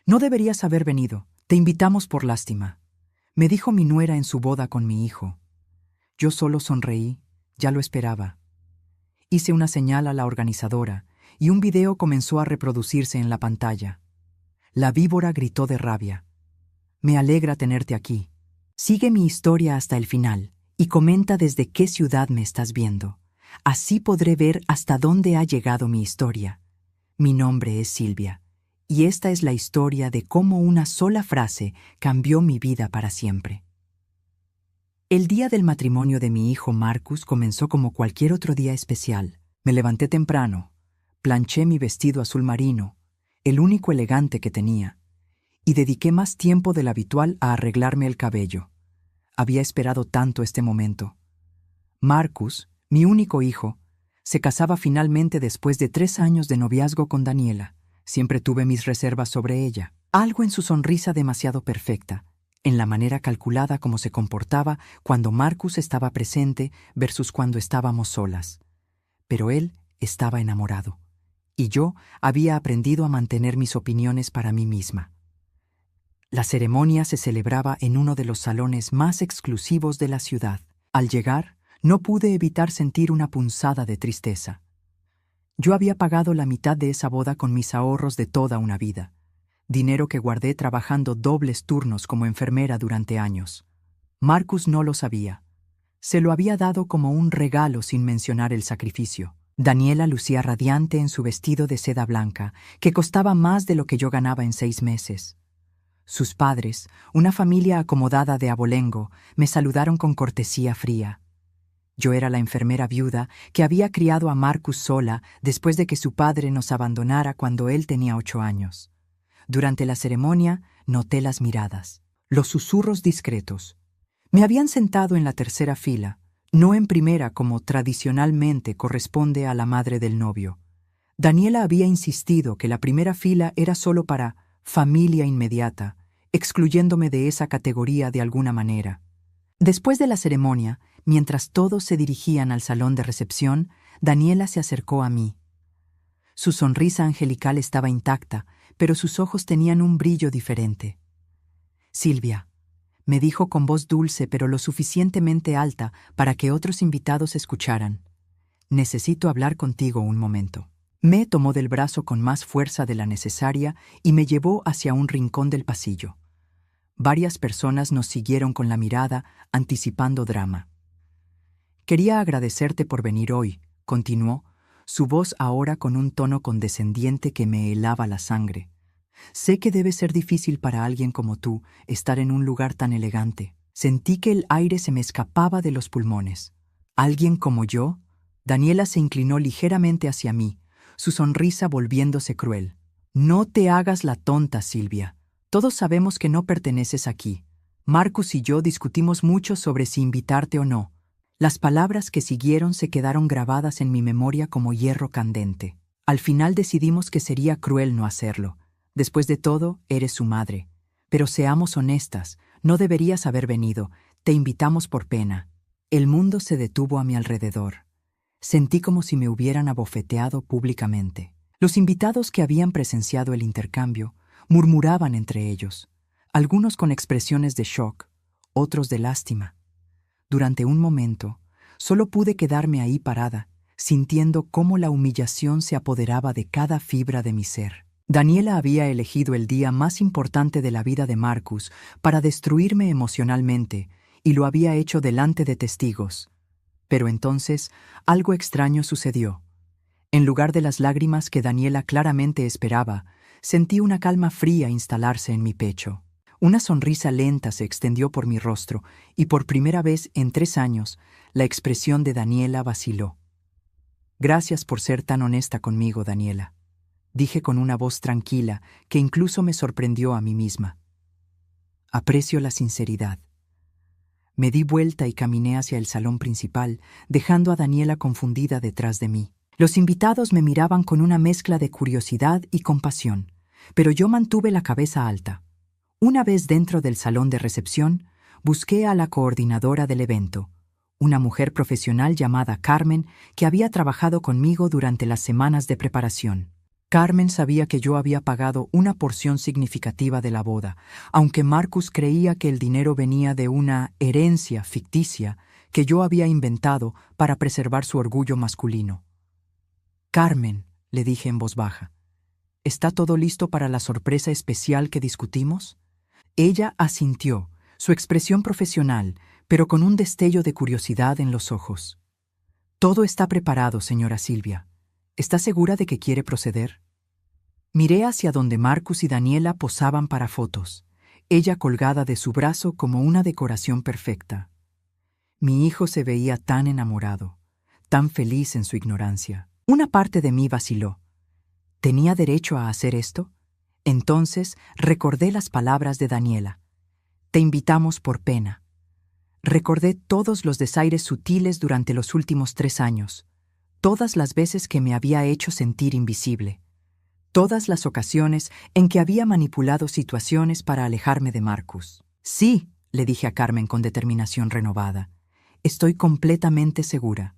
No deberías haber venido. Te invitamos por lástima, me dijo mi nuera en su boda con mi hijo. Yo solo sonreí, ya lo esperaba. Hice una señal a la organizadora y un video comenzó a reproducirse en la pantalla. La víbora gritó de rabia. Me alegra tenerte aquí. Sigue mi historia hasta el final y comenta desde qué ciudad me estás viendo. Así podré ver hasta dónde ha llegado mi historia. Mi nombre es Silvia, y esta es la historia de cómo una sola frase cambió mi vida para siempre. El día del matrimonio de mi hijo Marcus comenzó como cualquier otro día especial. Me levanté temprano, planché mi vestido azul marino, el único elegante que tenía, y dediqué más tiempo del habitual a arreglarme el cabello. Había esperado tanto este momento. Marcus, mi único hijo, se casaba finalmente después de 3 años de noviazgo con Daniela. Siempre tuve mis reservas sobre ella. Algo en su sonrisa demasiado perfecta, en la manera calculada como se comportaba cuando Marcus estaba presente versus cuando estábamos solas. Pero él estaba enamorado, y yo había aprendido a mantener mis opiniones para mí misma. La ceremonia se celebraba en uno de los salones más exclusivos de la ciudad. Al llegar, no pude evitar sentir una punzada de tristeza. Yo había pagado la mitad de esa boda con mis ahorros de toda una vida, dinero que guardé trabajando dobles turnos como enfermera durante años. Marcus no lo sabía. Se lo había dado como un regalo sin mencionar el sacrificio. Daniela lucía radiante en su vestido de seda blanca, que costaba más de lo que yo ganaba en 6 meses. Sus padres, una familia acomodada de abolengo, me saludaron con cortesía fría. Yo era la enfermera viuda que había criado a Marcus sola después de que su padre nos abandonara cuando él tenía 8 años. Durante la ceremonia noté las miradas, los susurros discretos. Me habían sentado en la tercera fila, no en primera como tradicionalmente corresponde a la madre del novio. Daniela había insistido que la primera fila era solo para familia inmediata, excluyéndome de esa categoría de alguna manera. Después de la ceremonia, mientras todos se dirigían al salón de recepción, Daniela se acercó a mí. Su sonrisa angelical estaba intacta, pero sus ojos tenían un brillo diferente. «Silvia», me dijo con voz dulce pero lo suficientemente alta para que otros invitados escucharan. «Necesito hablar contigo un momento». Me tomó del brazo con más fuerza de la necesaria y me llevó hacia un rincón del pasillo. Varias personas nos siguieron con la mirada, anticipando drama. «Quería agradecerte por venir hoy», continuó, su voz ahora con un tono condescendiente que me helaba la sangre. «Sé que debe ser difícil para alguien como tú estar en un lugar tan elegante». Sentí que el aire se me escapaba de los pulmones. «¿Alguien como yo?» Daniela se inclinó ligeramente hacia mí, su sonrisa volviéndose cruel. «No te hagas la tonta, Silvia. Todos sabemos que no perteneces aquí. Marcus y yo discutimos mucho sobre si invitarte o no». Las palabras que siguieron se quedaron grabadas en mi memoria como hierro candente. Al final decidimos que sería cruel no hacerlo. Después de todo, eres su madre. Pero seamos honestas, no deberías haber venido. Te invitamos por pena. El mundo se detuvo a mi alrededor. Sentí como si me hubieran abofeteado públicamente. Los invitados que habían presenciado el intercambio murmuraban entre ellos, algunos con expresiones de shock, otros de lástima. Durante un momento, solo pude quedarme ahí parada, sintiendo cómo la humillación se apoderaba de cada fibra de mi ser. Daniela había elegido el día más importante de la vida de Marcus para destruirme emocionalmente, y lo había hecho delante de testigos. Pero entonces, algo extraño sucedió. En lugar de las lágrimas que Daniela claramente esperaba, sentí una calma fría instalarse en mi pecho. Una sonrisa lenta se extendió por mi rostro y por primera vez en 3 años, la expresión de Daniela vaciló. «Gracias por ser tan honesta conmigo, Daniela», dije con una voz tranquila que incluso me sorprendió a mí misma. «Aprecio la sinceridad». Me di vuelta y caminé hacia el salón principal, dejando a Daniela confundida detrás de mí. Los invitados me miraban con una mezcla de curiosidad y compasión, pero yo mantuve la cabeza alta. Una vez dentro del salón de recepción, busqué a la coordinadora del evento, una mujer profesional llamada Carmen que había trabajado conmigo durante las semanas de preparación. Carmen sabía que yo había pagado una porción significativa de la boda, aunque Marcus creía que el dinero venía de una herencia ficticia que yo había inventado para preservar su orgullo masculino. «Carmen», le dije en voz baja, «¿está todo listo para la sorpresa especial que discutimos?» Ella asintió, su expresión profesional, pero con un destello de curiosidad en los ojos. «Todo está preparado, señora Silvia. ¿Está segura de que quiere proceder?» Miré hacia donde Marcus y Daniela posaban para fotos, ella colgada de su brazo como una decoración perfecta. Mi hijo se veía tan enamorado, tan feliz en su ignorancia. Una parte de mí vaciló. ¿Tenía derecho a hacer esto? Entonces recordé las palabras de Daniela. «Te invitamos por pena». Recordé todos los desaires sutiles durante los últimos 3 años, todas las veces que me había hecho sentir invisible, todas las ocasiones en que había manipulado situaciones para alejarme de Marcus. «Sí», le dije a Carmen con determinación renovada, «estoy completamente segura».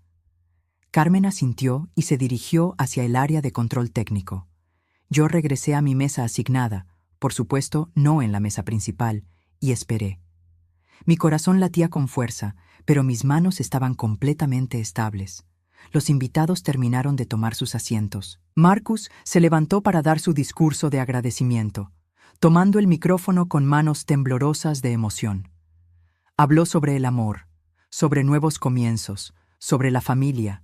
Carmen asintió y se dirigió hacia el área de control técnico. Yo regresé a mi mesa asignada, por supuesto no en la mesa principal, y esperé. Mi corazón latía con fuerza, pero mis manos estaban completamente estables. Los invitados terminaron de tomar sus asientos. Marcus se levantó para dar su discurso de agradecimiento, tomando el micrófono con manos temblorosas de emoción. Habló sobre el amor, sobre nuevos comienzos, sobre la familia.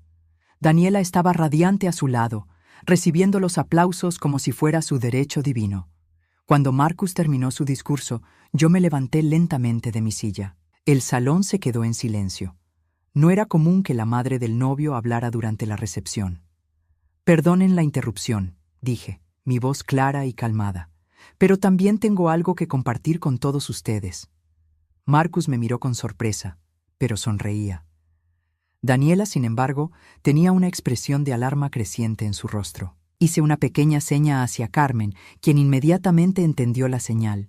Daniela estaba radiante a su lado, recibiendo los aplausos como si fuera su derecho divino. Cuando Marcus terminó su discurso, yo me levanté lentamente de mi silla. El salón se quedó en silencio. No era común que la madre del novio hablara durante la recepción. «Perdonen la interrupción», dije, mi voz clara y calmada, «pero también tengo algo que compartir con todos ustedes». Marcus me miró con sorpresa, pero sonreía. Daniela, sin embargo, tenía una expresión de alarma creciente en su rostro. Hice una pequeña seña hacia Carmen, quien inmediatamente entendió la señal.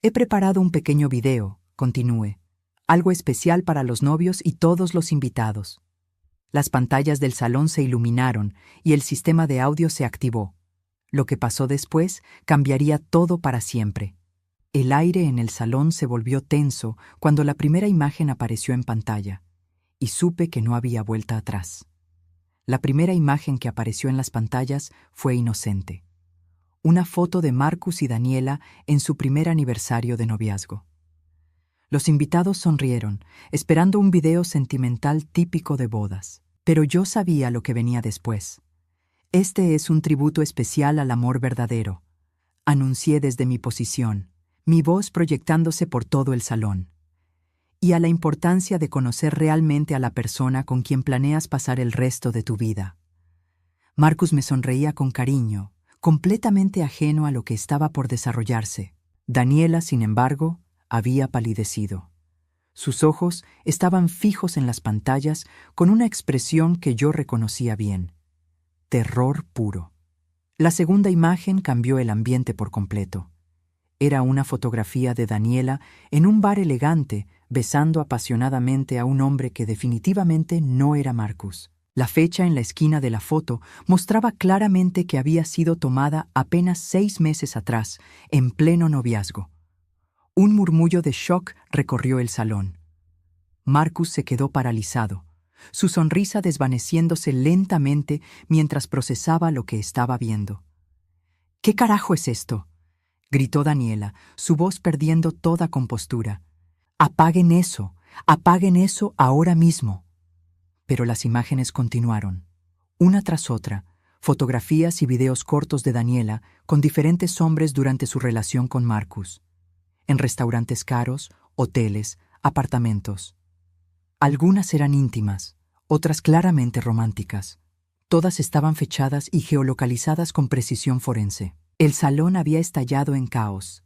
«He preparado un pequeño video», continué, «algo especial para los novios y todos los invitados». Las pantallas del salón se iluminaron y el sistema de audio se activó. Lo que pasó después cambiaría todo para siempre. El aire en el salón se volvió tenso cuando la primera imagen apareció en pantalla, y supe que no había vuelta atrás. La primera imagen que apareció en las pantallas fue inocente. Una foto de Marcus y Daniela en su primer aniversario de noviazgo. Los invitados sonrieron, esperando un video sentimental típico de bodas. Pero yo sabía lo que venía después. «Este es un tributo especial al amor verdadero», anuncié desde mi posición, mi voz proyectándose por todo el salón. «Y a la importancia de conocer realmente a la persona con quien planeas pasar el resto de tu vida». Marcus me sonreía con cariño, completamente ajeno a lo que estaba por desarrollarse. Daniela, sin embargo, había palidecido. Sus ojos estaban fijos en las pantallas con una expresión que yo reconocía bien. Terror puro. La segunda imagen cambió el ambiente por completo. Era una fotografía de Daniela en un bar elegante, besando apasionadamente a un hombre que definitivamente no era Marcus. La fecha en la esquina de la foto mostraba claramente que había sido tomada apenas 6 meses atrás, en pleno noviazgo. Un murmullo de shock recorrió el salón. Marcus se quedó paralizado, su sonrisa desvaneciéndose lentamente mientras procesaba lo que estaba viendo. «¿Qué carajo es esto?», gritó Daniela, su voz perdiendo toda compostura. «Apaguen eso ahora mismo». Pero las imágenes continuaron, una tras otra, fotografías y videos cortos de Daniela con diferentes hombres durante su relación con Marcus. En restaurantes caros, hoteles, apartamentos. Algunas eran íntimas, otras claramente románticas. Todas estaban fechadas y geolocalizadas con precisión forense. El salón había estallado en caos.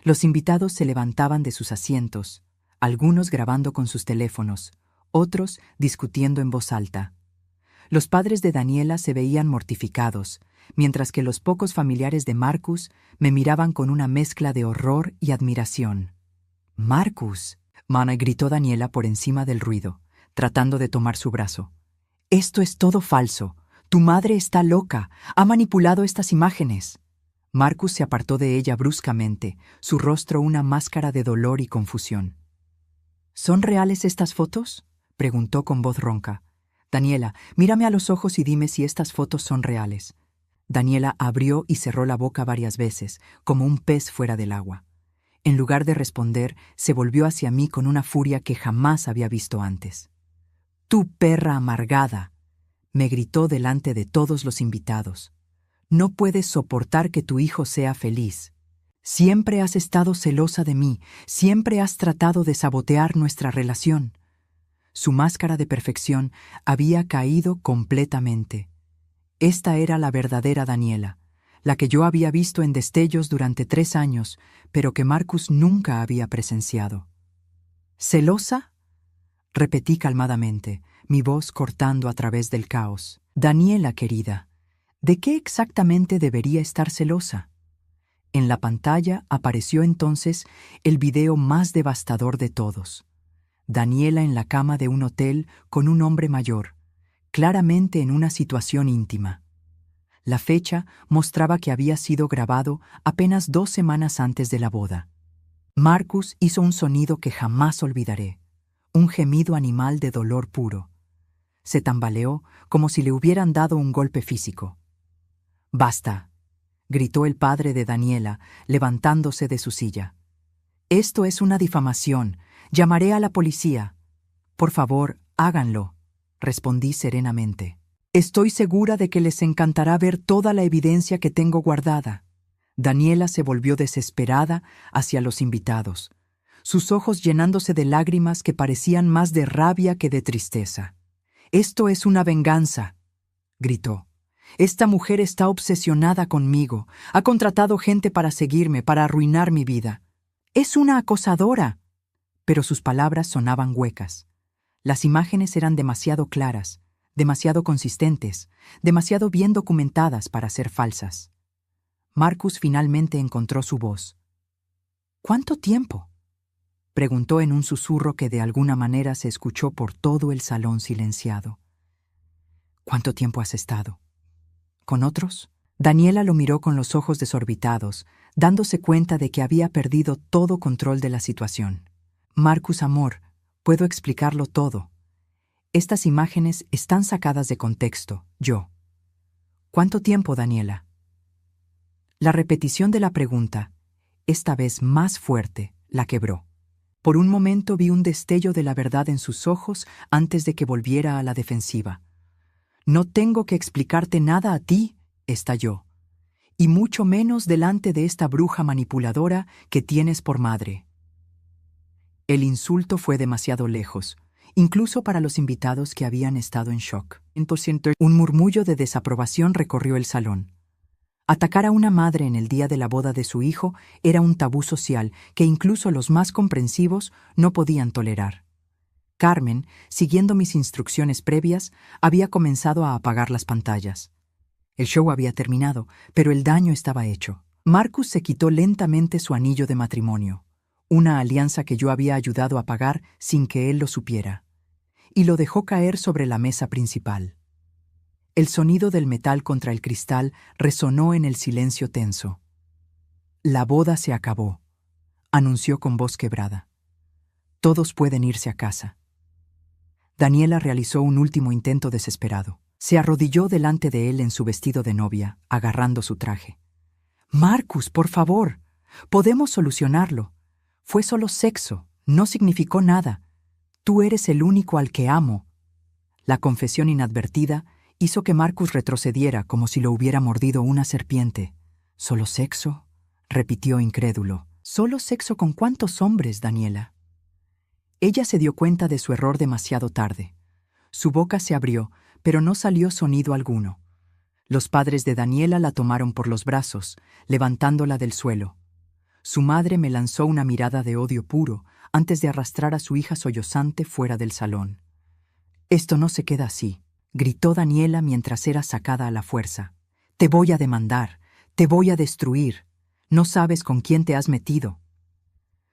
Los invitados se levantaban de sus asientos, algunos grabando con sus teléfonos, otros discutiendo en voz alta. Los padres de Daniela se veían mortificados, mientras que los pocos familiares de Marcus me miraban con una mezcla de horror y admiración. «¡Marcus!», Mana, gritó Daniela por encima del ruido, tratando de tomar su brazo. «Esto es todo falso. Tu madre está loca. Ha manipulado estas imágenes. Marcus se apartó de ella bruscamente, su rostro una máscara de dolor y confusión. ¿Son reales estas fotos?, preguntó con voz ronca. Daniela, mírame a los ojos y dime si estas fotos son reales. Daniela abrió y cerró la boca varias veces, como un pez fuera del agua. En lugar de responder, se volvió hacia mí con una furia que jamás había visto antes. «¡Tú, perra amargada!», me gritó delante de todos los invitados. «No puedes soportar que tu hijo sea feliz. Siempre has estado celosa de mí, siempre has tratado de sabotear nuestra relación». Su máscara de perfección había caído completamente. Esta era la verdadera Daniela, la que yo había visto en destellos durante 3 años, pero que Marcus nunca había presenciado. ¿Celosa?, repetí calmadamente, mi voz cortando a través del caos. Daniela, querida, ¿de qué exactamente debería estar celosa? En la pantalla apareció entonces el video más devastador de todos. Daniela en la cama de un hotel con un hombre mayor, claramente en una situación íntima. La fecha mostraba que había sido grabado apenas 2 semanas antes de la boda. Marcus hizo un sonido que jamás olvidaré, un gemido animal de dolor puro. Se tambaleó como si le hubieran dado un golpe físico. «Basta», gritó el padre de Daniela, levantándose de su silla. «Esto es una difamación. Llamaré a la policía». «Por favor, háganlo», respondí serenamente. «Estoy segura de que les encantará ver toda la evidencia que tengo guardada». Daniela se volvió desesperada hacia los invitados, sus ojos llenándose de lágrimas que parecían más de rabia que de tristeza. «Esto es una venganza», gritó. «Esta mujer está obsesionada conmigo, ha contratado gente para seguirme, para arruinar mi vida. Es una acosadora». Pero sus palabras sonaban huecas. Las imágenes eran demasiado claras, demasiado consistentes, demasiado bien documentadas para ser falsas. Marcus finalmente encontró su voz. «¿Cuánto tiempo?», preguntó en un susurro que de alguna manera se escuchó por todo el salón silenciado. «¿Cuánto tiempo has estado? ¿Con otros?». Daniela lo miró con los ojos desorbitados, dándose cuenta de que había perdido todo control de la situación. «Marcus, amor, puedo explicarlo todo. Estas imágenes están sacadas de contexto, yo». «¿Cuánto tiempo, Daniela?». La repetición de la pregunta, esta vez más fuerte, la quebró. Por un momento vi un destello de la verdad en sus ojos antes de que volviera a la defensiva. «No tengo que explicarte nada a ti», estalló, «y mucho menos delante de esta bruja manipuladora que tienes por madre». El insulto fue demasiado lejos, incluso para los invitados que habían estado en shock. Un murmullo de desaprobación recorrió el salón. Atacar a una madre en el día de la boda de su hijo era un tabú social que incluso los más comprensivos no podían tolerar. Carmen, siguiendo mis instrucciones previas, había comenzado a apagar las pantallas. El show había terminado, pero el daño estaba hecho. Marcus se quitó lentamente su anillo de matrimonio, una alianza que yo había ayudado a pagar sin que él lo supiera, y lo dejó caer sobre la mesa principal. El sonido del metal contra el cristal resonó en el silencio tenso. «La boda se acabó», anunció con voz quebrada. «Todos pueden irse a casa». Daniela realizó un último intento desesperado. Se arrodilló delante de él en su vestido de novia, agarrando su traje. «Marcus, por favor, podemos solucionarlo. Fue solo sexo, no significó nada. Tú eres el único al que amo». La confesión inadvertida hizo que Marcus retrocediera como si lo hubiera mordido una serpiente. «¿Solo sexo?», repitió incrédulo. «¿Solo sexo con cuántos hombres, Daniela?». Ella se dio cuenta de su error demasiado tarde. Su boca se abrió, pero no salió sonido alguno. Los padres de Daniela la tomaron por los brazos, levantándola del suelo. Su madre me lanzó una mirada de odio puro antes de arrastrar a su hija sollozante fuera del salón. «Esto no se queda así», gritó Daniela mientras era sacada a la fuerza. «Te voy a demandar, te voy a destruir. No sabes con quién te has metido».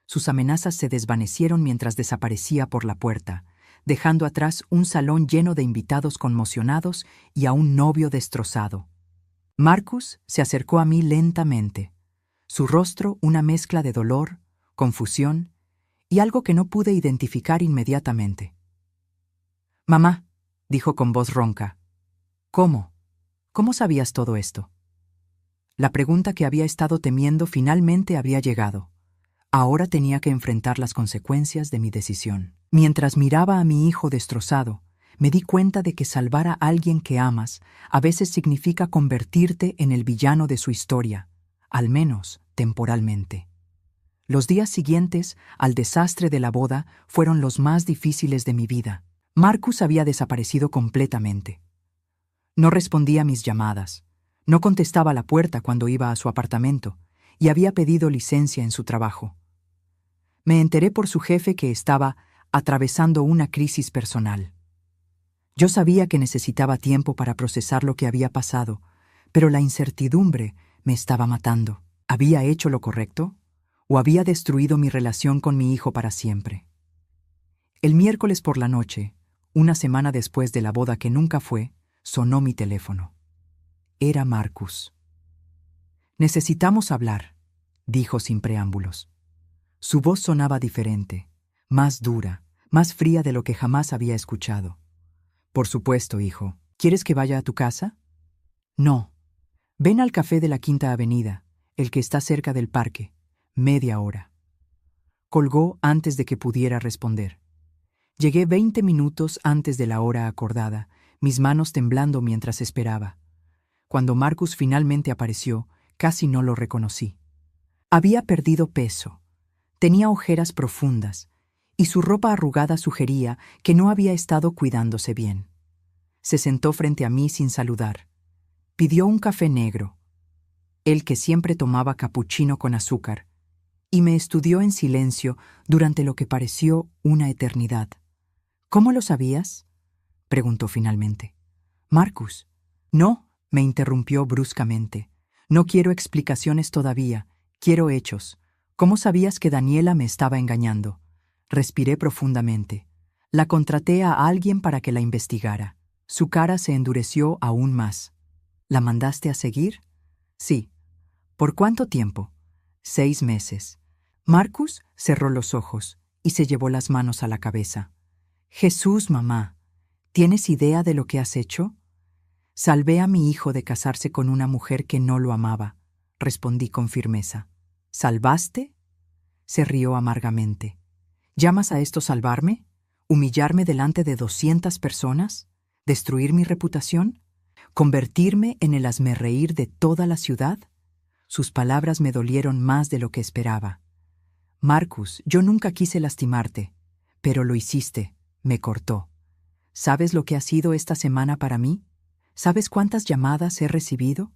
Sus amenazas se desvanecieron mientras desaparecía por la puerta, dejando atrás un salón lleno de invitados conmocionados y a un novio destrozado. Marcus se acercó a mí lentamente, su rostro una mezcla de dolor, confusión y algo que no pude identificar inmediatamente. «Mamá», dijo con voz ronca. «¿Cómo? ¿Cómo sabías todo esto?» La pregunta que había estado temiendo finalmente había llegado. Ahora tenía que enfrentar las consecuencias de mi decisión. Mientras miraba a mi hijo destrozado, me di cuenta de que salvar a alguien que amas a veces significa convertirte en el villano de su historia, al menos temporalmente. Los días siguientes al desastre de la boda fueron los más difíciles de mi vida. Marcus había desaparecido completamente. No respondía a mis llamadas, no contestaba la puerta cuando iba a su apartamento y había pedido licencia en su trabajo. Me enteré por su jefe que estaba atravesando una crisis personal. Yo sabía que necesitaba tiempo para procesar lo que había pasado, pero la incertidumbre me estaba matando. ¿Había hecho lo correcto? ¿O había destruido mi relación con mi hijo para siempre? El miércoles por la noche, una semana después de la boda que nunca fue, sonó mi teléfono. Era Marcus. «Necesitamos hablar», dijo sin preámbulos. Su voz sonaba diferente, más dura, más fría de lo que jamás había escuchado. «Por supuesto, hijo. ¿Quieres que vaya a tu casa?» «No. Ven al café de la Quinta Avenida, el que está cerca del parque. Media hora». Colgó antes de que pudiera responder. Llegué 20 minutos antes de la hora acordada, mis manos temblando mientras esperaba. Cuando Marcus finalmente apareció, casi no lo reconocí. Había perdido peso, tenía ojeras profundas, y su ropa arrugada sugería que no había estado cuidándose bien. Se sentó frente a mí sin saludar. Pidió un café negro, el que siempre tomaba capuchino con azúcar, y me estudió en silencio durante lo que pareció una eternidad. «¿Cómo lo sabías?», preguntó finalmente. «Marcus». «No», me interrumpió bruscamente. «No quiero explicaciones todavía, quiero hechos. ¿Cómo sabías que Daniela me estaba engañando?» Respiré profundamente. La contraté a alguien para que la investigara. Su cara se endureció aún más. «¿La mandaste a seguir?» «Sí». «¿Por cuánto tiempo?» «6 meses». Marcus cerró los ojos y se llevó las manos a la cabeza. «Jesús, mamá, ¿tienes idea de lo que has hecho?» «Salvé a mi hijo de casarse con una mujer que no lo amaba», respondí con firmeza. «¿Salvaste?», se rió amargamente. «¿Llamas a esto salvarme? ¿Humillarme delante de 200 personas? ¿Destruir mi reputación? ¿Convertirme en el hazmerreír de toda la ciudad?» Sus palabras me dolieron más de lo que esperaba. «Marcus, yo nunca quise lastimarte, pero lo hiciste», me cortó. «¿Sabes lo que ha sido esta semana para mí? ¿Sabes cuántas llamadas he recibido?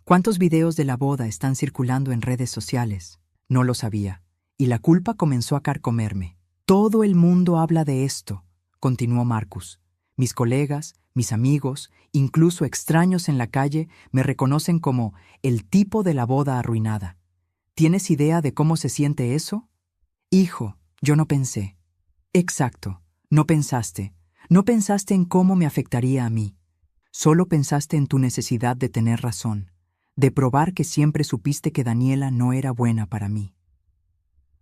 ¿Cuántos videos de la boda están circulando en redes sociales?» No lo sabía, y la culpa comenzó a carcomerme. «Todo el mundo habla de esto», continuó Marcus. «Mis colegas, mis amigos, incluso extraños en la calle, me reconocen como el tipo de la boda arruinada. ¿Tienes idea de cómo se siente eso?» «Hijo, yo no pensé». «Exacto, no pensaste. No pensaste en cómo me afectaría a mí. Solo pensaste en tu necesidad de tener razón, de probar que siempre supiste que Daniela no era buena para mí».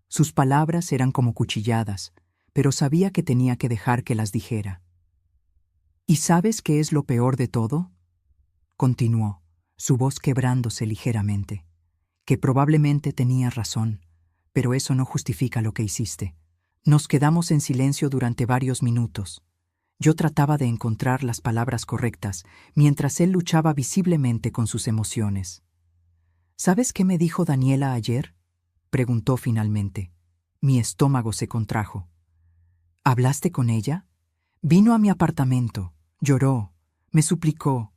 Sus palabras eran como cuchilladas, pero sabía que tenía que dejar que las dijera. «¿Y sabes qué es lo peor de todo?», continuó, su voz quebrándose ligeramente. «Que probablemente tenías razón, pero eso no justifica lo que hiciste». Nos quedamos en silencio durante varios minutos. Yo trataba de encontrar las palabras correctas, mientras él luchaba visiblemente con sus emociones. «¿Sabes qué me dijo Daniela ayer?», preguntó finalmente. Mi estómago se contrajo. «¿Hablaste con ella?» «Vino a mi apartamento, lloró, me suplicó.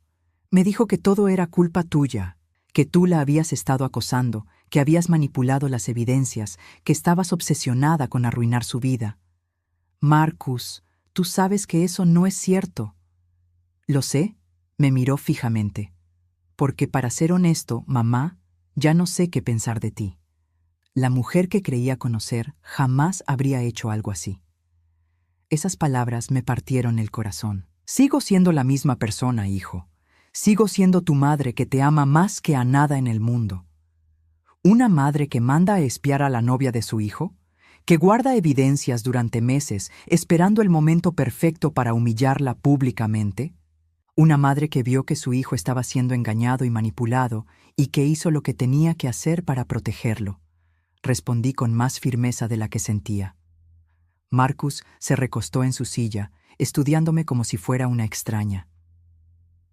Me dijo que todo era culpa tuya, que tú la habías estado acosando, que habías manipulado las evidencias, que estabas obsesionada con arruinar su vida». «Marcus, tú sabes que eso no es cierto». «Lo sé», me miró fijamente. «Porque para ser honesto, mamá, ya no sé qué pensar de ti. La mujer que creía conocer jamás habría hecho algo así». Esas palabras me partieron el corazón. Sigo siendo la misma persona, hijo. Sigo siendo tu madre que te ama más que a nada en el mundo. ¿Una madre que manda a espiar a la novia de su hijo? ¿Que guarda evidencias durante meses esperando el momento perfecto para humillarla públicamente? ¿Una madre que vio que su hijo estaba siendo engañado y manipulado y que hizo lo que tenía que hacer para protegerlo? Respondí con más firmeza de la que sentía. Marcus se recostó en su silla, estudiándome como si fuera una extraña.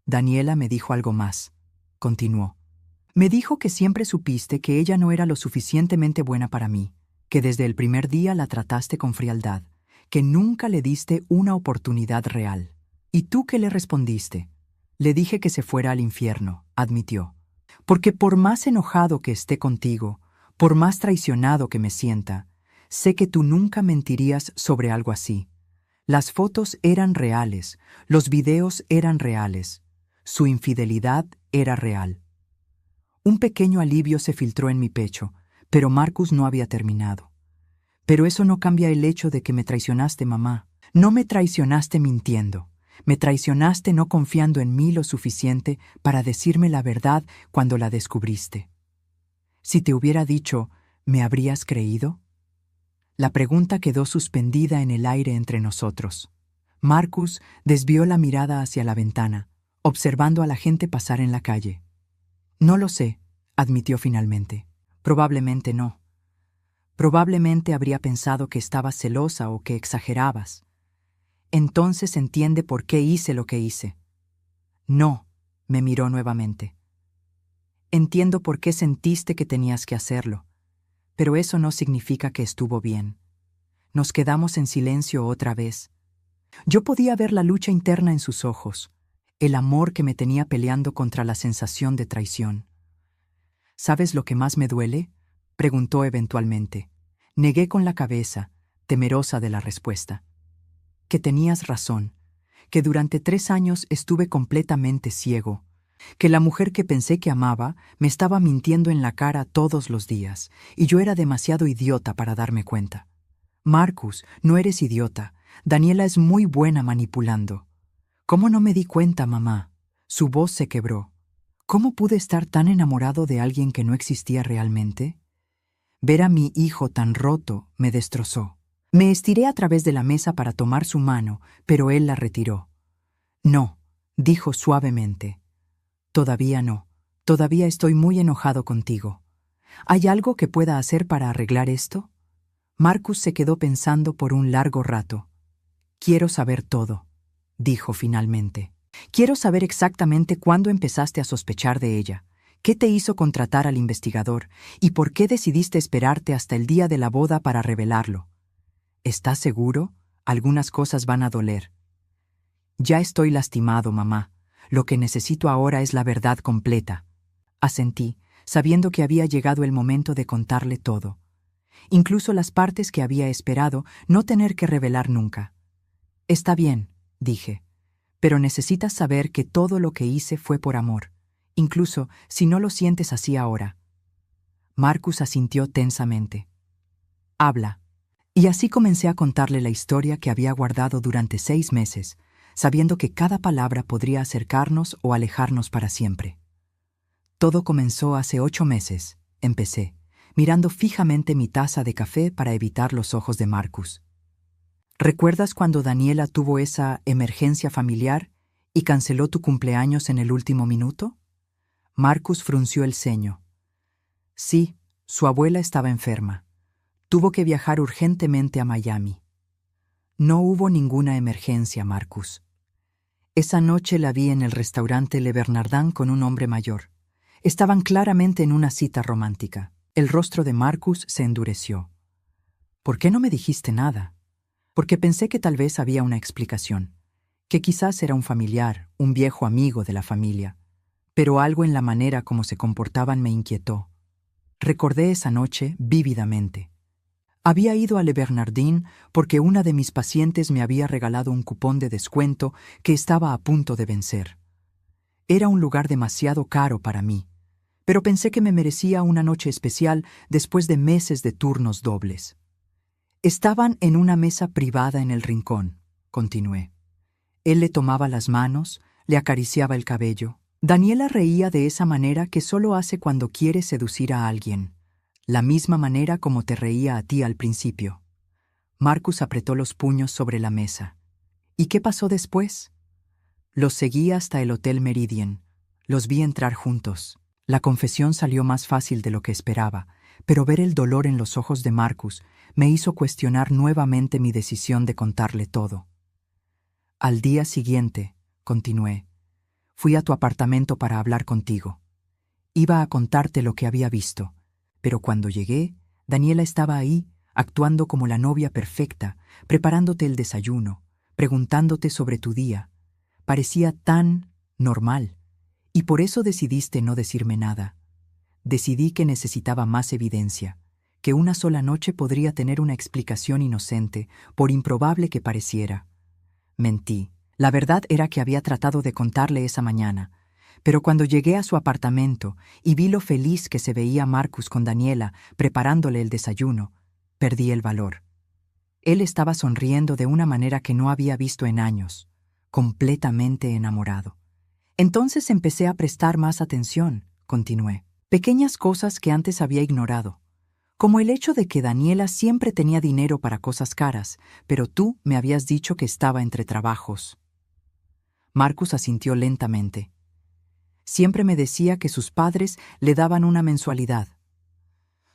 Daniela me dijo algo más. Continuó. Me dijo que siempre supiste que ella no era lo suficientemente buena para mí, que desde el primer día la trataste con frialdad, que nunca le diste una oportunidad real. ¿Y tú qué le respondiste? Le dije que se fuera al infierno, admitió. Porque por más enojado que esté contigo, por más traicionado que me sienta, sé que tú nunca mentirías sobre algo así. Las fotos eran reales, los videos eran reales, su infidelidad era real. Un pequeño alivio se filtró en mi pecho, pero Marcus no había terminado. Pero eso no cambia el hecho de que me traicionaste, mamá. No me traicionaste mintiendo. Me traicionaste no confiando en mí lo suficiente para decirme la verdad cuando la descubriste. Si te hubiera dicho, ¿me habrías creído? La pregunta quedó suspendida en el aire entre nosotros. Marcus desvió la mirada hacia la ventana, observando a la gente pasar en la calle. No lo sé, admitió finalmente. Probablemente no. Probablemente habría pensado que estabas celosa o que exagerabas. Entonces entiende por qué hice lo que hice. No, me miró nuevamente. Entiendo por qué sentiste que tenías que hacerlo, pero eso no significa que estuvo bien. Nos quedamos en silencio otra vez. Yo podía ver la lucha interna en sus ojos, el amor que me tenía peleando contra la sensación de traición. ¿Sabes lo que más me duele?, preguntó eventualmente. Negué con la cabeza, temerosa de la respuesta. Que tenías razón, que durante 3 años estuve completamente ciego, que la mujer que pensé que amaba me estaba mintiendo en la cara todos los días, y yo era demasiado idiota para darme cuenta. Marcus, no eres idiota. Daniela es muy buena manipulando. ¿Cómo no me di cuenta, mamá? Su voz se quebró. ¿Cómo pude estar tan enamorado de alguien que no existía realmente? Ver a mi hijo tan roto me destrozó. Me estiré a través de la mesa para tomar su mano, pero él la retiró. No, dijo suavemente. Todavía no. Todavía estoy muy enojado contigo. ¿Hay algo que pueda hacer para arreglar esto? Marcus se quedó pensando por un largo rato. Quiero saber todo, dijo finalmente. Quiero saber exactamente cuándo empezaste a sospechar de ella, qué te hizo contratar al investigador y por qué decidiste esperarte hasta el día de la boda para revelarlo. ¿Estás seguro? Algunas cosas van a doler. Ya estoy lastimado, mamá. Lo que necesito ahora es la verdad completa. Asentí, sabiendo que había llegado el momento de contarle todo. Incluso las partes que había esperado no tener que revelar nunca. Está bien, dije, pero necesitas saber que todo lo que hice fue por amor, incluso si no lo sientes así ahora. Marcus asintió tensamente. Habla. Y así comencé a contarle la historia que había guardado durante 6 meses, sabiendo que cada palabra podría acercarnos o alejarnos para siempre. Todo comenzó hace 8 meses, empecé, mirando fijamente mi taza de café para evitar los ojos de Marcus. ¿Recuerdas cuando Daniela tuvo esa emergencia familiar y canceló tu cumpleaños en el último minuto? Marcus frunció el ceño. Sí, su abuela estaba enferma. Tuvo que viajar urgentemente a Miami. No hubo ninguna emergencia, Marcus. Esa noche la vi en el restaurante Le Bernardin con un hombre mayor. Estaban claramente en una cita romántica. El rostro de Marcus se endureció. ¿Por qué no me dijiste nada? Porque pensé que tal vez había una explicación, que quizás era un familiar, un viejo amigo de la familia. Pero algo en la manera como se comportaban me inquietó. Recordé esa noche vívidamente. Había ido a Le Bernardin porque una de mis pacientes me había regalado un cupón de descuento que estaba a punto de vencer. Era un lugar demasiado caro para mí, pero pensé que me merecía una noche especial después de meses de turnos dobles. Estaban en una mesa privada en el rincón, continué. Él le tomaba las manos, le acariciaba el cabello. Daniela reía de esa manera que solo hace cuando quiere seducir a alguien, la misma manera como te reía a ti al principio. Marcus apretó los puños sobre la mesa. ¿Y qué pasó después? Los seguí hasta el Hotel Meridian. Los vi entrar juntos. La confesión salió más fácil de lo que esperaba, pero ver el dolor en los ojos de Marcus me hizo cuestionar nuevamente mi decisión de contarle todo. Al día siguiente, continué, fui a tu apartamento para hablar contigo. Iba a contarte lo que había visto, pero cuando llegué, Daniela estaba ahí, actuando como la novia perfecta, preparándote el desayuno, preguntándote sobre tu día. Parecía tan normal, y por eso decidiste no decirme nada. Decidí que necesitaba más evidencia, que una sola noche podría tener una explicación inocente, por improbable que pareciera. Mentí. La verdad era que había tratado de contarle esa mañana, pero cuando llegué a su apartamento y vi lo feliz que se veía Marcus con Daniela preparándole el desayuno, perdí el valor. Él estaba sonriendo de una manera que no había visto en años, completamente enamorado. Entonces empecé a prestar más atención, continué. Pequeñas cosas que antes había ignorado, como el hecho de que Daniela siempre tenía dinero para cosas caras, pero tú me habías dicho que estaba entre trabajos. Marcus asintió lentamente. Siempre me decía que sus padres le daban una mensualidad.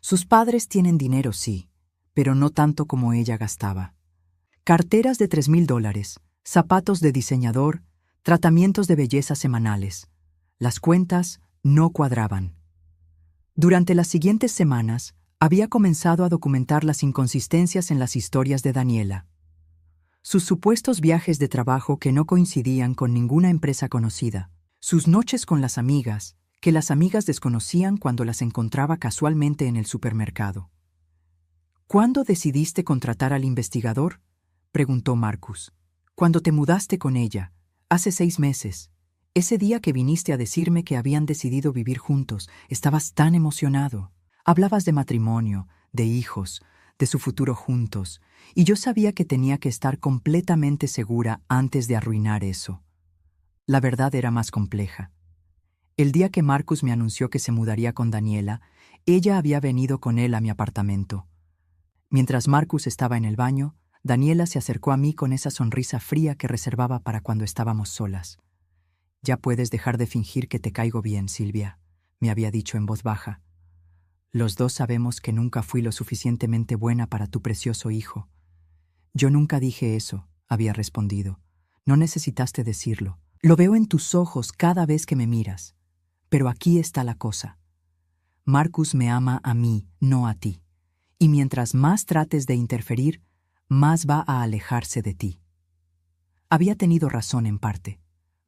Sus padres tienen dinero, sí, pero no tanto como ella gastaba. Carteras de $3,000, zapatos de diseñador, tratamientos de belleza semanales. Las cuentas no cuadraban. Durante las siguientes semanas, había comenzado a documentar las inconsistencias en las historias de Daniela. Sus supuestos viajes de trabajo que no coincidían con ninguna empresa conocida. Sus noches con las amigas, que las amigas desconocían cuando las encontraba casualmente en el supermercado. ¿Cuándo decidiste contratar al investigador?, preguntó Marcus. Cuando te mudaste con ella, hace 6 meses. Ese día que viniste a decirme que habían decidido vivir juntos, estabas tan emocionado. Hablabas de matrimonio, de hijos, de su futuro juntos, y yo sabía que tenía que estar completamente segura antes de arruinar eso. La verdad era más compleja. El día que Marcus me anunció que se mudaría con Daniela, ella había venido con él a mi apartamento. Mientras Marcus estaba en el baño, Daniela se acercó a mí con esa sonrisa fría que reservaba para cuando estábamos solas. «Ya puedes dejar de fingir que te caigo bien, Silvia», me había dicho en voz baja. «Los dos sabemos que nunca fui lo suficientemente buena para tu precioso hijo». «Yo nunca dije eso», había respondido. «No necesitaste decirlo. Lo veo en tus ojos cada vez que me miras. Pero aquí está la cosa. Marcus me ama a mí, no a ti. Y mientras más trates de interferir, más va a alejarse de ti». Había tenido razón en parte.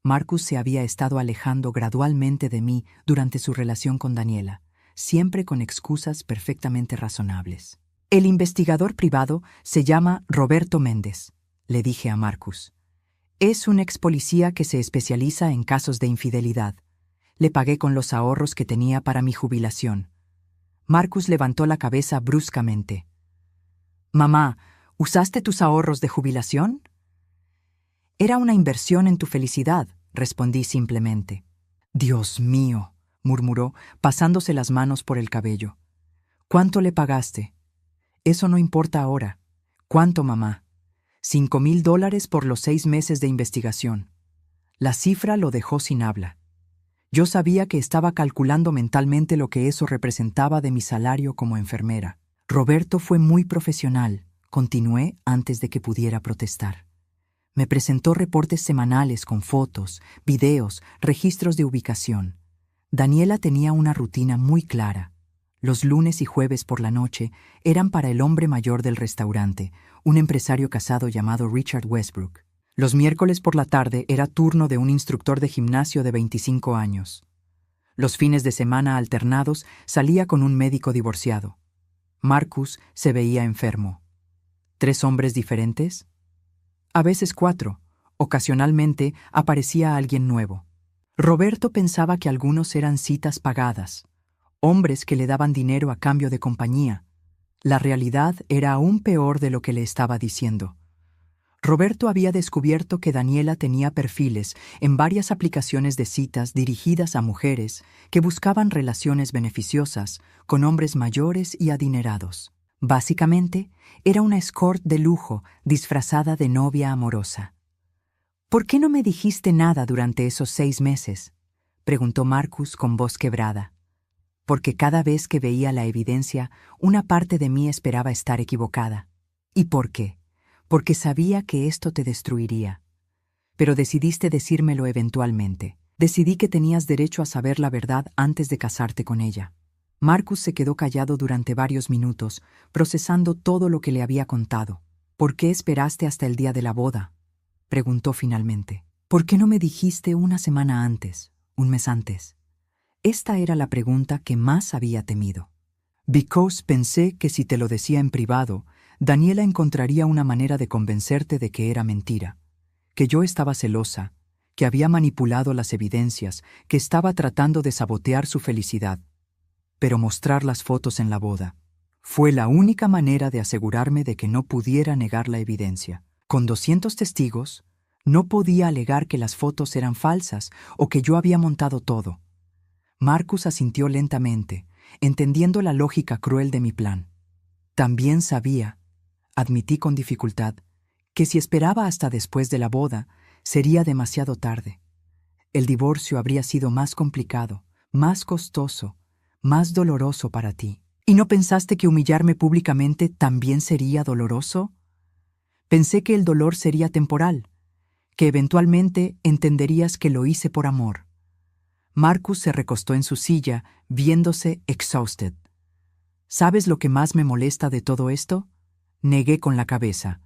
Marcus se había estado alejando gradualmente de mí durante su relación con Daniela, siempre con excusas perfectamente razonables. «El investigador privado se llama Roberto Méndez», le dije a Marcus. «Es un ex policía que se especializa en casos de infidelidad. Le pagué con los ahorros que tenía para mi jubilación». Marcus levantó la cabeza bruscamente. «Mamá, ¿usaste tus ahorros de jubilación?» «Era una inversión en tu felicidad», respondí simplemente. «Dios mío», murmuró, pasándose las manos por el cabello. «¿Cuánto le pagaste?» «Eso no importa ahora». «¿Cuánto, mamá?» $5,000 por los 6 meses de investigación. La cifra lo dejó sin habla. Yo sabía que estaba calculando mentalmente lo que eso representaba de mi salario como enfermera. «Roberto fue muy profesional», continué antes de que pudiera protestar. Me presentó reportes semanales con fotos, videos, registros de ubicación. Daniela tenía una rutina muy clara. Los lunes y jueves por la noche eran para el hombre mayor del restaurante, un empresario casado llamado Richard Westbrook. Los miércoles por la tarde era turno de un instructor de gimnasio de 25 años. Los fines de semana alternados salía con un médico divorciado. Marcus se veía enfermo. ¿3 hombres diferentes? A veces 4. Ocasionalmente aparecía alguien nuevo. Roberto pensaba que algunos eran citas pagadas, hombres que le daban dinero a cambio de compañía. La realidad era aún peor de lo que le estaba diciendo. Roberto había descubierto que Daniela tenía perfiles en varias aplicaciones de citas dirigidas a mujeres que buscaban relaciones beneficiosas con hombres mayores y adinerados. Básicamente, era una escort de lujo disfrazada de novia amorosa. «¿Por qué no me dijiste nada durante esos 6 meses?» preguntó Marcus con voz quebrada. Porque cada vez que veía la evidencia, una parte de mí esperaba estar equivocada. ¿Y por qué? Porque sabía que esto te destruiría. Pero decidiste decírmelo eventualmente. Decidí que tenías derecho a saber la verdad antes de casarte con ella. Marcus se quedó callado durante varios minutos, procesando todo lo que le había contado. «¿Por qué esperaste hasta el día de la boda?», preguntó finalmente. «¿Por qué no me dijiste una semana antes, un mes antes?». Esta era la pregunta que más había temido. «Because pensé que si te lo decía en privado, Daniela encontraría una manera de convencerte de que era mentira, que yo estaba celosa, que había manipulado las evidencias, que estaba tratando de sabotear su felicidad. Pero mostrar las fotos en la boda fue la única manera de asegurarme de que no pudiera negar la evidencia. Con 200 testigos, no podía alegar que las fotos eran falsas o que yo había montado todo». Marcus asintió lentamente, entendiendo la lógica cruel de mi plan. También sabía, admití con dificultad, que si esperaba hasta después de la boda, sería demasiado tarde. El divorcio habría sido más complicado, más costoso, más doloroso para ti. ¿Y no pensaste que humillarme públicamente también sería doloroso? Pensé que el dolor sería temporal, que eventualmente entenderías que lo hice por amor. Marcus se recostó en su silla, viéndose exhausted. ¿Sabes lo que más me molesta de todo esto? Negué con la cabeza.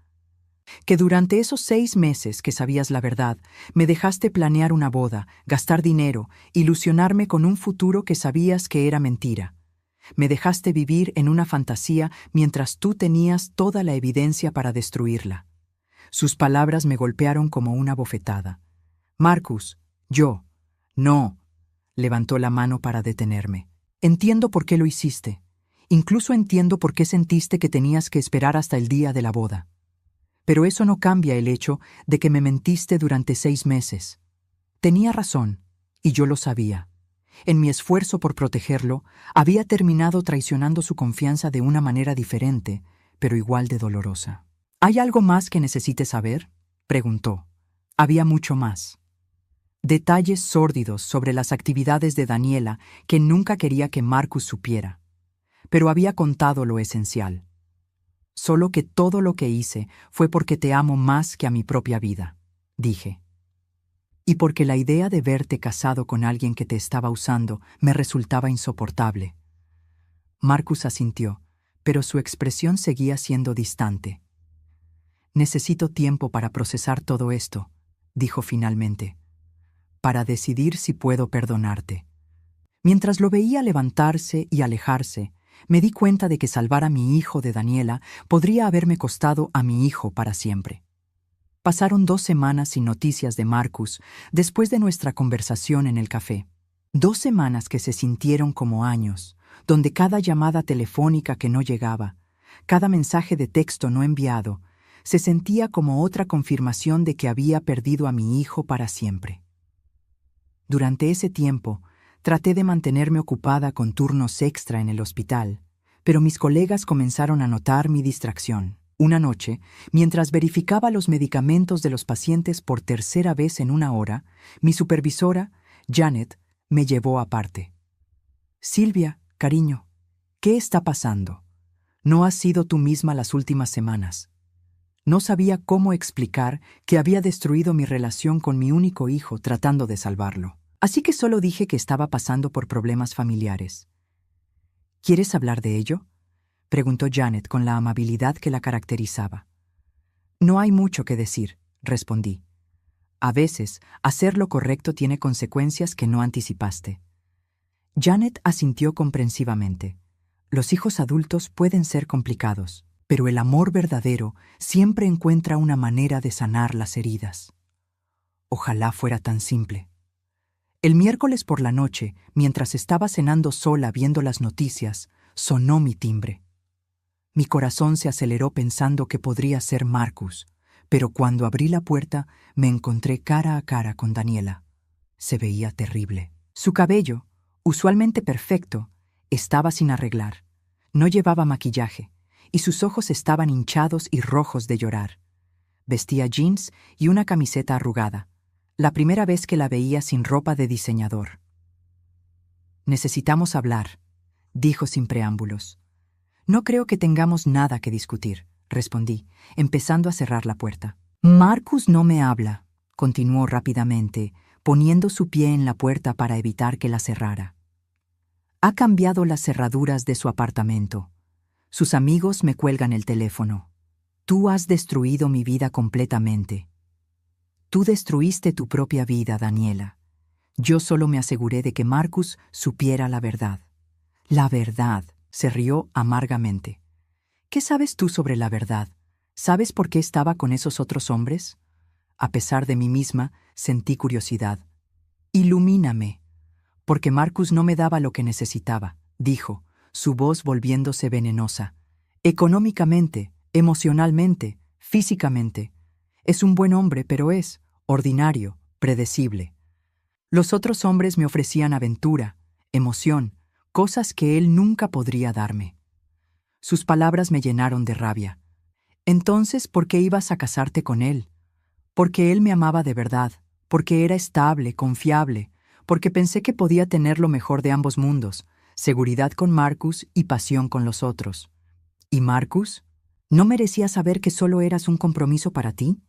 Que durante esos 6 meses que sabías la verdad, me dejaste planear una boda, gastar dinero, ilusionarme con un futuro que sabías que era mentira. Me dejaste vivir en una fantasía mientras tú tenías toda la evidencia para destruirla. Sus palabras me golpearon como una bofetada. Marcus, no, levantó la mano para detenerme. Entiendo por qué lo hiciste. Incluso entiendo por qué sentiste que tenías que esperar hasta el día de la boda. Pero eso no cambia el hecho de que me mentiste durante 6 meses. Tenía razón, y yo lo sabía. En mi esfuerzo por protegerlo, había terminado traicionando su confianza de una manera diferente, pero igual de dolorosa. ¿Hay algo más que necesites saber?, preguntó. Había mucho más. Detalles sórdidos sobre las actividades de Daniela que nunca quería que Marcus supiera. Pero había contado lo esencial. Solo que todo lo que hice fue porque te amo más que a mi propia vida, dije. Y porque la idea de verte casado con alguien que te estaba usando me resultaba insoportable. Marcus asintió, pero su expresión seguía siendo distante. Necesito tiempo para procesar todo esto, dijo finalmente, para decidir si puedo perdonarte. Mientras lo veía levantarse y alejarse, me di cuenta de que salvar a mi hijo de Daniela podría haberme costado a mi hijo para siempre. Pasaron 2 semanas sin noticias de Marcus después de nuestra conversación en el café. 2 semanas que se sintieron como años, donde cada llamada telefónica que no llegaba, cada mensaje de texto no enviado, se sentía como otra confirmación de que había perdido a mi hijo para siempre. Durante ese tiempo, traté de mantenerme ocupada con turnos extra en el hospital, pero mis colegas comenzaron a notar mi distracción. Una noche, mientras verificaba los medicamentos de los pacientes por 3ª vez en 1 hora, mi supervisora, Janet, me llevó aparte. «Silvia, cariño, ¿qué está pasando? No has sido tú misma las últimas semanas». No sabía cómo explicar que había destruido mi relación con mi único hijo tratando de salvarlo. Así que solo dije que estaba pasando por problemas familiares. «¿Quieres hablar de ello?», preguntó Janet con la amabilidad que la caracterizaba. «No hay mucho que decir», respondí. «A veces, hacer lo correcto tiene consecuencias que no anticipaste». Janet asintió comprensivamente. Los hijos adultos pueden ser complicados, pero el amor verdadero siempre encuentra una manera de sanar las heridas. Ojalá fuera tan simple. El miércoles por la noche, mientras estaba cenando sola viendo las noticias, sonó mi timbre. Mi corazón se aceleró pensando que podría ser Marcus, pero cuando abrí la puerta me encontré cara a cara con Daniela. Se veía terrible. Su cabello, usualmente perfecto, estaba sin arreglar. No llevaba maquillaje, y sus ojos estaban hinchados y rojos de llorar. Vestía jeans y una camiseta arrugada, la primera vez que la veía sin ropa de diseñador. «Necesitamos hablar», dijo sin preámbulos. «No creo que tengamos nada que discutir», respondí, empezando a cerrar la puerta. «Marcus no me habla», continuó rápidamente, poniendo su pie en la puerta para evitar que la cerrara. «Ha cambiado las cerraduras de su apartamento. Sus amigos me cuelgan el teléfono. Tú has destruido mi vida completamente. Tú destruiste tu propia vida, Daniela. Yo solo me aseguré de que Marcus supiera la verdad». «La verdad», se rió amargamente. «¿Qué sabes tú sobre la verdad? ¿Sabes por qué estaba con esos otros hombres?» A pesar de mí misma, sentí curiosidad. «Ilumíname». «Porque Marcus no me daba lo que necesitaba», dijo, su voz volviéndose venenosa. «Económicamente, emocionalmente, físicamente. Es un buen hombre, pero es ordinario, predecible. Los otros hombres me ofrecían aventura, emoción, cosas que él nunca podría darme». Sus palabras me llenaron de rabia. «Entonces, ¿por qué ibas a casarte con él?» «Porque él me amaba de verdad, porque era estable, confiable, porque pensé que podía tener lo mejor de ambos mundos, seguridad con Marcus y pasión con los otros». «¿Y Marcus? ¿No merecía saber que solo eras un compromiso para ti?»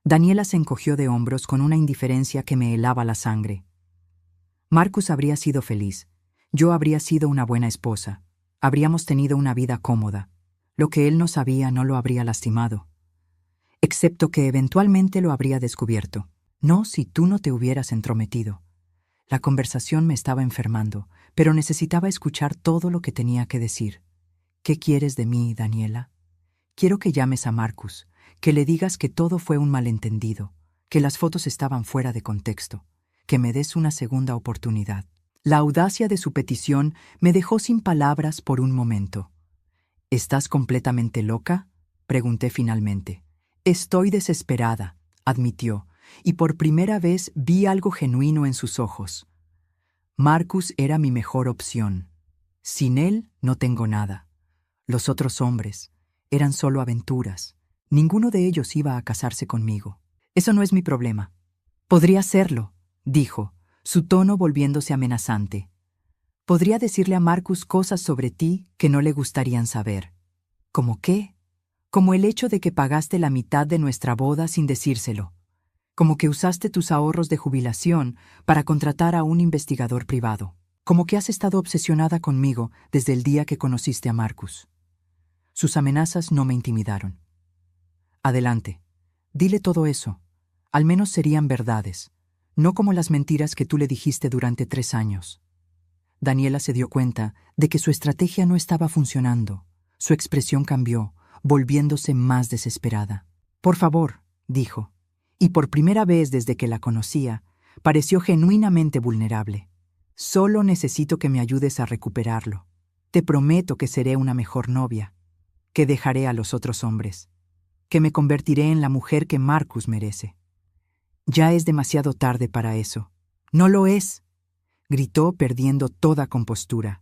Daniela se encogió de hombros con una indiferencia que me helaba la sangre. «Marcus habría sido feliz. Yo habría sido una buena esposa. Habríamos tenido una vida cómoda. Lo que él no sabía no lo habría lastimado. Excepto que eventualmente lo habría descubierto. No si tú no te hubieras entrometido». La conversación me estaba enfermando, pero necesitaba escuchar todo lo que tenía que decir. «¿Qué quieres de mí, Daniela? Quiero que llames a Marcus, que le digas que todo fue un malentendido, que las fotos estaban fuera de contexto, que me des una segunda oportunidad». La audacia de su petición me dejó sin palabras por un momento. «¿Estás completamente loca?», pregunté finalmente. «Estoy desesperada», admitió, y por primera vez vi algo genuino en sus ojos. Marcus era mi mejor opción. Sin él no tengo nada. Los otros hombres eran solo aventuras. Ninguno de ellos iba a casarse conmigo. «Eso no es mi problema». «Podría serlo», dijo, su tono volviéndose amenazante. «Podría decirle a Marcus cosas sobre ti que no le gustarían saber». «¿Cómo qué?» «Como el hecho de que pagaste la mitad de nuestra boda sin decírselo. Como que usaste tus ahorros de jubilación para contratar a un investigador privado. Como que has estado obsesionada conmigo desde el día que conociste a Marcus». Sus amenazas no me intimidaron. «Adelante, dile todo eso. Al menos serían verdades, no como las mentiras que tú le dijiste durante 3 años». Daniela se dio cuenta de que su estrategia no estaba funcionando. Su expresión cambió, volviéndose más desesperada. «Por favor», dijo, y por primera vez desde que la conocía, pareció genuinamente vulnerable. «Solo necesito que me ayudes a recuperarlo. Te prometo que seré una mejor novia, que dejaré a los otros hombres, que me convertiré en la mujer que Marcus merece». «Ya es demasiado tarde para eso». «No lo es», gritó perdiendo toda compostura.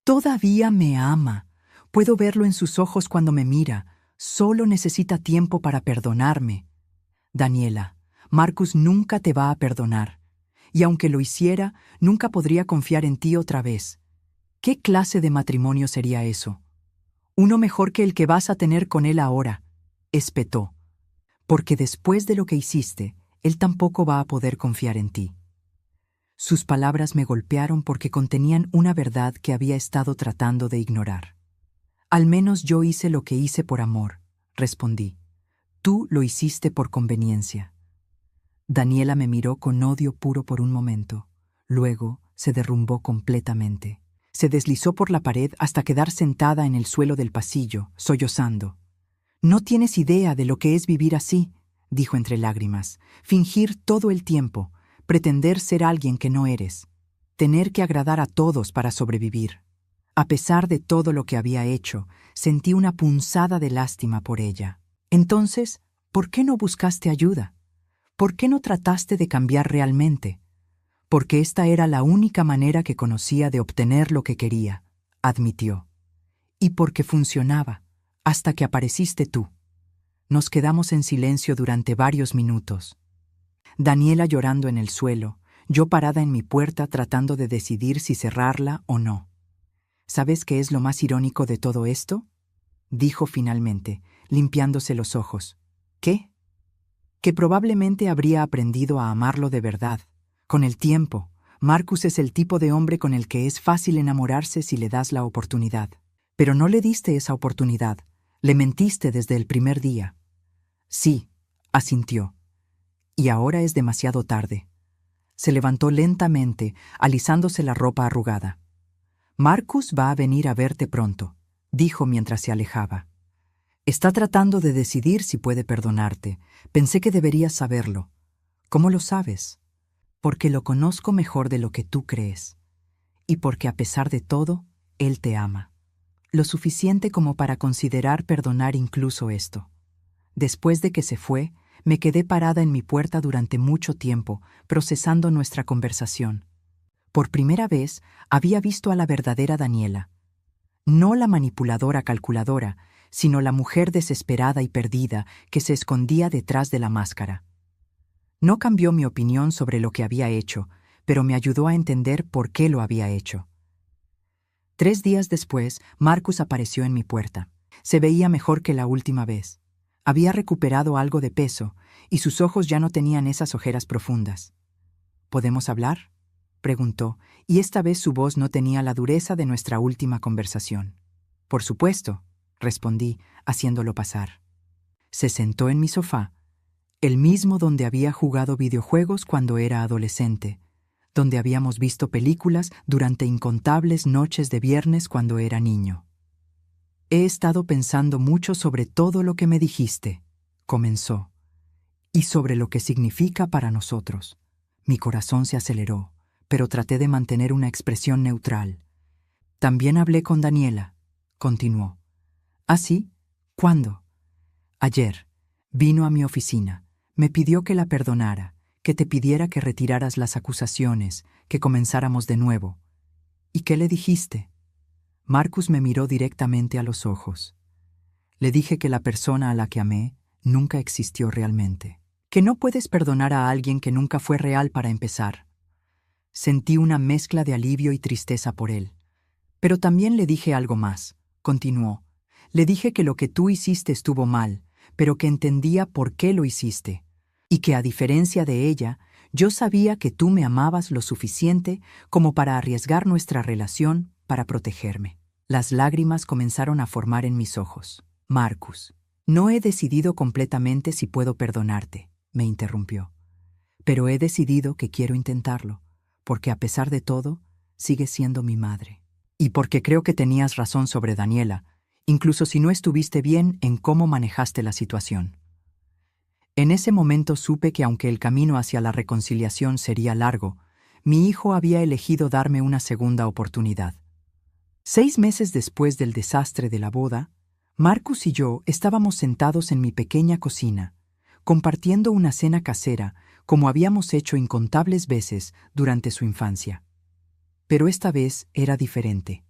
«Todavía me ama. Puedo verlo en sus ojos cuando me mira. Solo necesita tiempo para perdonarme». «Daniela, Marcus nunca te va a perdonar. Y aunque lo hiciera, nunca podría confiar en ti otra vez. ¿Qué clase de matrimonio sería eso? Uno mejor que el que vas a tener con él ahora», espetó. «Porque después de lo que hiciste, él tampoco va a poder confiar en ti». Sus palabras me golpearon porque contenían una verdad que había estado tratando de ignorar. «Al menos yo hice lo que hice por amor», respondí. «Tú lo hiciste por conveniencia». Daniela me miró con odio puro por un momento. Luego se derrumbó completamente. Se deslizó por la pared hasta quedar sentada en el suelo del pasillo, sollozando. «No tienes idea de lo que es vivir así», dijo entre lágrimas. «Fingir todo el tiempo, pretender ser alguien que no eres, tener que agradar a todos para sobrevivir. A pesar de todo lo que había hecho, sentí una punzada de lástima por ella. Entonces, ¿por qué no buscaste ayuda? ¿Por qué no trataste de cambiar realmente? Porque esta era la única manera que conocía de obtener lo que quería, admitió. Y porque funcionaba, hasta que apareciste tú. Nos quedamos en silencio durante varios minutos. Daniela llorando en el suelo, yo parada en mi puerta tratando de decidir si cerrarla o no. ¿Sabes qué es lo más irónico de todo esto? Dijo finalmente, limpiándose los ojos. ¿Qué? Que probablemente habría aprendido a amarlo de verdad. Con el tiempo, Marcus es el tipo de hombre con el que es fácil enamorarse si le das la oportunidad. Pero no le diste esa oportunidad. Le mentiste desde el primer día. Sí, asintió. Y ahora es demasiado tarde. Se levantó lentamente, alisándose la ropa arrugada. Marcus va a venir a verte pronto, dijo mientras se alejaba. Está tratando de decidir si puede perdonarte. Pensé que deberías saberlo. ¿Cómo lo sabes? Porque lo conozco mejor de lo que tú crees. Y porque a pesar de todo, él te ama. Lo suficiente como para considerar perdonar incluso esto. Después de que se fue, me quedé parada en mi puerta durante mucho tiempo, procesando nuestra conversación. Por primera vez, había visto a la verdadera Daniela. No la manipuladora calculadora, sino la mujer desesperada y perdida que se escondía detrás de la máscara. No cambió mi opinión sobre lo que había hecho, pero me ayudó a entender por qué lo había hecho. 3 días después, Marcus apareció en mi puerta. Se veía mejor que la última vez. Había recuperado algo de peso, y sus ojos ya no tenían esas ojeras profundas. ¿Podemos hablar?, preguntó, y esta vez su voz no tenía la dureza de nuestra última conversación. Por supuesto, respondí, haciéndolo pasar. Se sentó en mi sofá, el mismo donde había jugado videojuegos cuando era adolescente, donde habíamos visto películas durante incontables noches de viernes cuando era niño. He estado pensando mucho sobre todo lo que me dijiste, comenzó, y sobre lo que significa para nosotros. Mi corazón se aceleró, pero traté de mantener una expresión neutral. También hablé con Daniela, continuó. ¿Ah, sí? ¿Cuándo? Ayer. Vino a mi oficina. Me pidió que la perdonara, que te pidiera que retiraras las acusaciones, que comenzáramos de nuevo. ¿Y qué le dijiste? Marcus me miró directamente a los ojos. Le dije que la persona a la que amé nunca existió realmente. Que no puedes perdonar a alguien que nunca fue real para empezar. Sentí una mezcla de alivio y tristeza por él. Pero también le dije algo más, continuó. Le dije que lo que tú hiciste estuvo mal, pero que entendía por qué lo hiciste, y que a diferencia de ella, yo sabía que tú me amabas lo suficiente como para arriesgar nuestra relación para protegerme. Las lágrimas comenzaron a formar en mis ojos. Marcus, no he decidido completamente si puedo perdonarte, me interrumpió. Pero he decidido que quiero intentarlo, porque a pesar de todo, sigues siendo mi madre. Y porque creo que tenías razón sobre Daniela, incluso si no estuviste bien en cómo manejaste la situación. En ese momento supe que aunque el camino hacia la reconciliación sería largo, mi hijo había elegido darme una segunda oportunidad. 6 meses después del desastre de la boda, Marcus y yo estábamos sentados en mi pequeña cocina, compartiendo una cena casera como habíamos hecho incontables veces durante su infancia. Pero esta vez era diferente.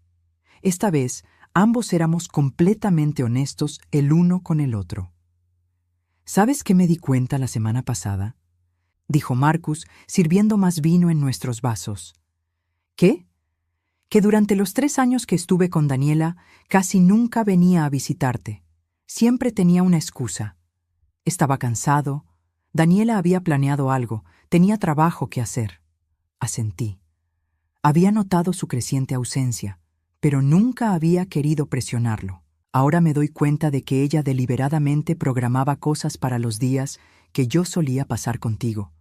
Esta vez ambos éramos completamente honestos el uno con el otro. ¿Sabes qué me di cuenta la semana pasada?, dijo Marcus, sirviendo más vino en nuestros vasos. ¿Qué? Que durante los 3 años que estuve con Daniela, casi nunca venía a visitarte. Siempre tenía una excusa. Estaba cansado. Daniela había planeado algo. Tenía trabajo que hacer. Asentí. Había notado su creciente ausencia, pero nunca había querido presionarlo. Ahora me doy cuenta de que ella deliberadamente programaba cosas para los días que yo solía pasar contigo.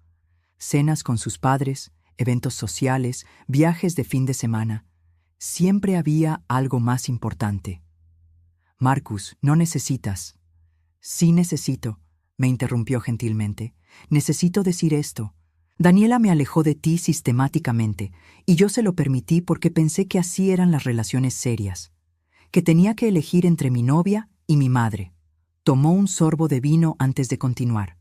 Cenas con sus padres, eventos sociales, viajes de fin de semana. Siempre había algo más importante. Marcus, no necesitas. Sí necesito, me interrumpió gentilmente. Necesito decir esto. Daniela me alejó de ti sistemáticamente, y yo se lo permití porque pensé que así eran las relaciones serias, que tenía que elegir entre mi novia y mi madre. Tomó un sorbo de vino antes de continuar.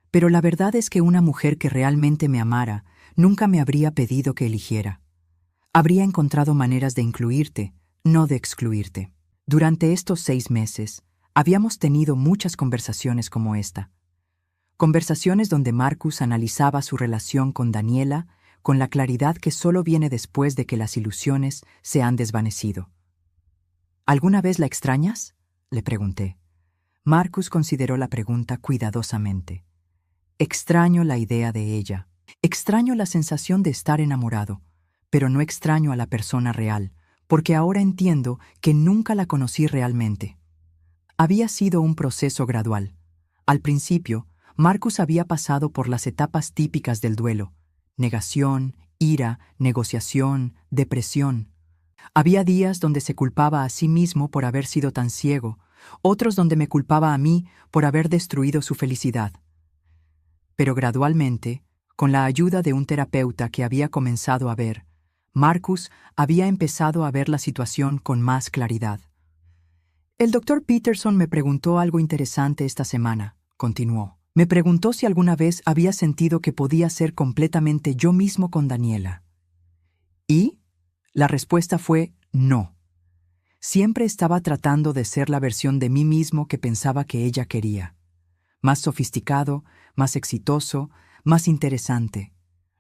Pero la verdad es que una mujer que realmente me amara nunca me habría pedido que eligiera. Habría encontrado maneras de incluirte, no de excluirte. Durante estos 6 meses, habíamos tenido muchas conversaciones como esta. Conversaciones donde Marcus analizaba su relación con Daniela con la claridad que solo viene después de que las ilusiones se han desvanecido. ¿Alguna vez la extrañas?, le pregunté. Marcus consideró la pregunta cuidadosamente. Extraño la idea de ella. Extraño la sensación de estar enamorado, pero no extraño a la persona real, porque ahora entiendo que nunca la conocí realmente. Había sido un proceso gradual. Al principio, Marcus había pasado por las etapas típicas del duelo: negación, ira, negociación, depresión. Había días donde se culpaba a sí mismo por haber sido tan ciego, otros donde me culpaba a mí por haber destruido su felicidad. Pero gradualmente, con la ayuda de un terapeuta que había comenzado a ver, Marcus había empezado a ver la situación con más claridad. El doctor Peterson me preguntó algo interesante esta semana, continuó. Me preguntó si alguna vez había sentido que podía ser completamente yo mismo con Daniela. Y la respuesta fue no. Siempre estaba tratando de ser la versión de mí mismo que pensaba que ella quería. Más sofisticado, más exitoso, más interesante.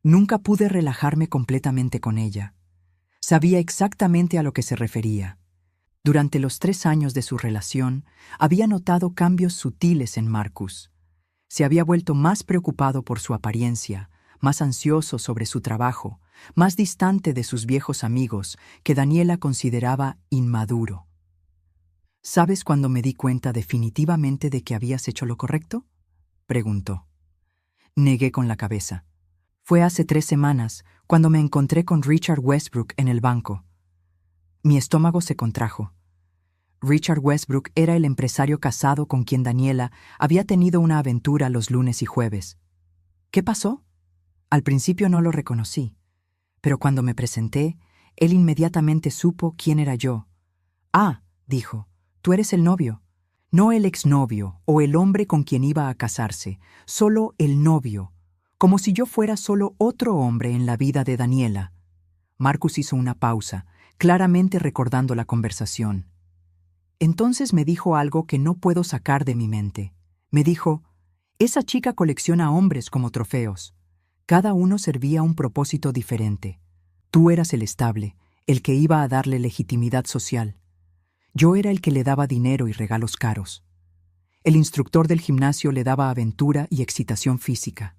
Nunca pude relajarme completamente con ella. Sabía exactamente a lo que se refería. Durante los 3 años de su relación, había notado cambios sutiles en Marcus. Se había vuelto más preocupado por su apariencia, más ansioso sobre su trabajo, más distante de sus viejos amigos, que Daniela consideraba inmaduro. ¿Sabes cuándo me di cuenta definitivamente de que habías hecho lo correcto?, preguntó. Negué con la cabeza. Fue hace 3 semanas, cuando me encontré con Richard Westbrook en el banco. Mi estómago se contrajo. Richard Westbrook era el empresario casado con quien Daniela había tenido una aventura los lunes y jueves. ¿Qué pasó? Al principio no lo reconocí, pero cuando me presenté, él inmediatamente supo quién era yo. Ah, dijo, tú eres el novio. No el exnovio o el hombre con quien iba a casarse, solo el novio, como si yo fuera solo otro hombre en la vida de Daniela. Marcus hizo una pausa, claramente recordando la conversación. Entonces me dijo algo que no puedo sacar de mi mente. Me dijo, esa chica colecciona hombres como trofeos. Cada uno servía a un propósito diferente. Tú eras el estable, el que iba a darle legitimidad social. Yo era el que le daba dinero y regalos caros. El instructor del gimnasio le daba aventura y excitación física.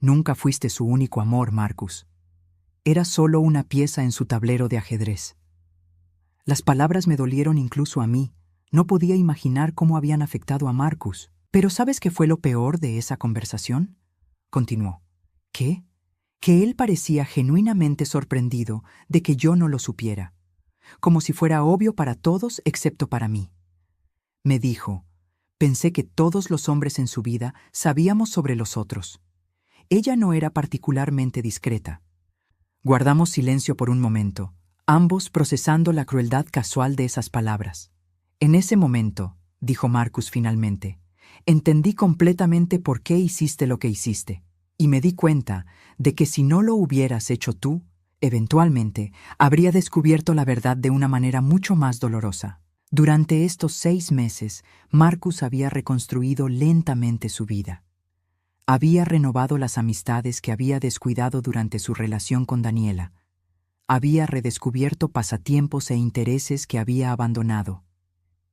Nunca fuiste su único amor, Marcus. Era solo una pieza en su tablero de ajedrez. Las palabras me dolieron incluso a mí. No podía imaginar cómo habían afectado a Marcus. ¿Pero sabes qué fue lo peor de esa conversación?, continuó. ¿Qué? Que él parecía genuinamente sorprendido de que yo no lo supiera, como si fuera obvio para todos excepto para mí. Me dijo, pensé que todos los hombres en su vida sabíamos sobre los otros. Ella no era particularmente discreta. Guardamos silencio por un momento, ambos procesando la crueldad casual de esas palabras. En ese momento, dijo Marcus finalmente, entendí completamente por qué hiciste lo que hiciste, y me di cuenta de que si no lo hubieras hecho tú, eventualmente habría descubierto la verdad de una manera mucho más dolorosa. Durante estos 6 meses, Marcus había reconstruido lentamente su vida. Había renovado las amistades que había descuidado durante su relación con Daniela. Había redescubierto pasatiempos e intereses que había abandonado.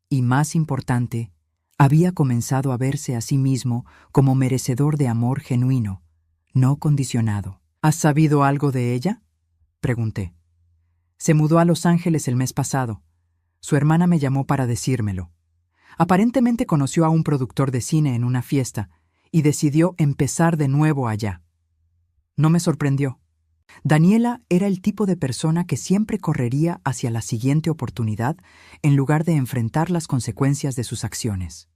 Y más importante, había comenzado a verse a sí mismo como merecedor de amor genuino, no condicionado. ¿Has sabido algo de ella?, pregunté. Se mudó a Los Ángeles el mes pasado. Su hermana me llamó para decírmelo. Aparentemente conoció a un productor de cine en una fiesta y decidió empezar de nuevo allá. No me sorprendió. Daniela era el tipo de persona que siempre correría hacia la siguiente oportunidad en lugar de enfrentar las consecuencias de sus acciones.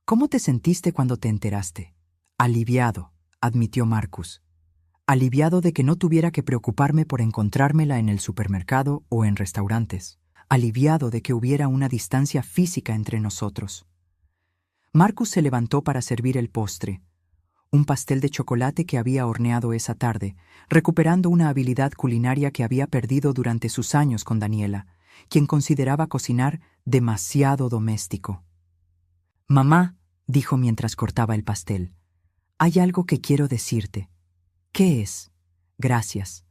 ¿Cómo te sentiste cuando te enteraste? Aliviado, admitió Marcus, aliviado de que no tuviera que preocuparme por encontrármela en el supermercado o en restaurantes, aliviado de que hubiera una distancia física entre nosotros. Marcus se levantó para servir el postre, un pastel de chocolate que había horneado esa tarde, recuperando una habilidad culinaria que había perdido durante sus años con Daniela, quien consideraba cocinar demasiado doméstico. «Mamá», dijo mientras cortaba el pastel, «hay algo que quiero decirte». «¿Qué es?» «Gracias».